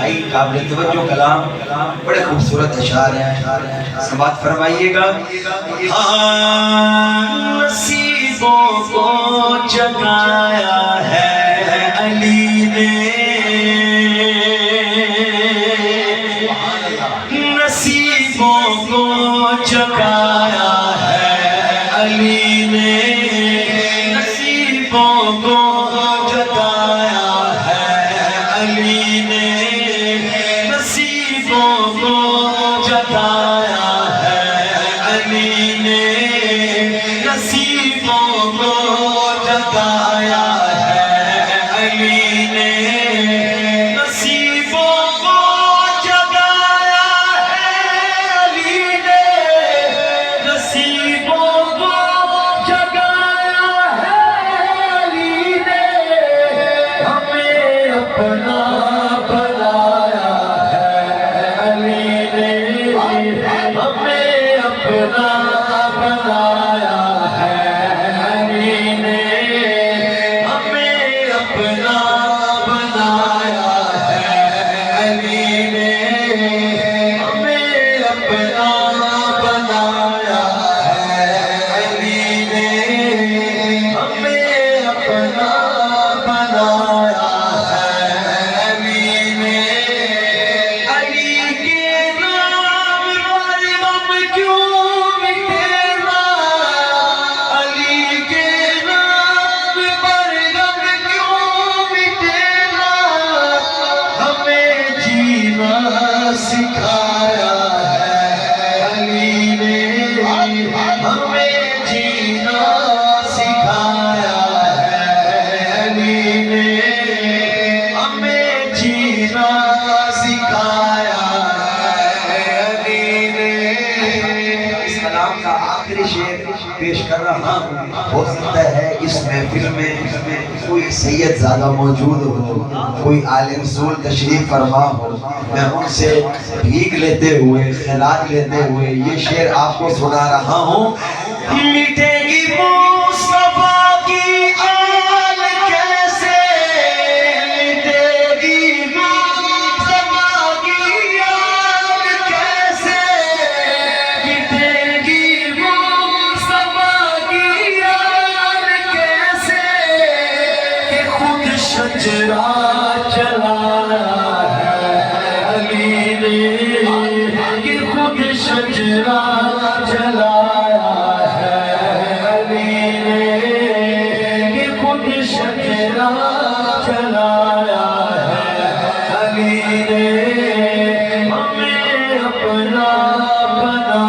انتہائی قابل توجہ کلام، بڑے خوبصورت اشعار ہیں، سماعت فرمائیے گا۔ نصیبوں کو جگایا ہے علی نے، نصیبوں کو جگایا ہے علی نے، نصیبوں کو جگایا ہے علی نے، نصیبوں کو جگایا ہے علی نے، نصیبوں کو جگایا ہے علی نے، نصیبوں کو جگایا ہے علی نے، نصیبوں کو جگایا ہے علی نے، ہمیں اپنا بنایا ہے علی نے، ہمیں اپنا بنایا ہے علی نے، ہمیں اپنا بنایا ہے علی نے، ہمیں اپنا بنایا ہے علی نے، ہمیں اپنا بنایا ہے علی نے۔ علی کے نام پر غم کیوں مٹینا، علی کے نام پر غم کیوں مٹینا، ہمیں جینا سکھایا ہے علی نے، ہمیں جینا سکھایا ہے علی نے، ہمیں جینا سکھایا ہے علی نے۔ اس کلام کا آخری شعر پیش کر رہا ہوں، ہو سکتا ہے اس محفل میں کوئی سید زادہ موجود ہو، کوئی آل رسول تشریف فرما ہو، میں ان سے بھیک لیتے ہوئے، خیرات لیتے ہوئے یہ شعر آپ کو سنا رہا ہوں۔ مٹے گی مصطفیٰ کی آل کیسے، مٹے گی مصطفیٰ کی آل کیسے، مٹے گی مصطفیٰ کی آل کیسے، کہ خود شجرہ جلایا ہے علی نے، کہ خود شجرہ جلایا ہے علی نے، کہ خود شجرہ جلایا ہے علی نے، ہمیں اپنا بنا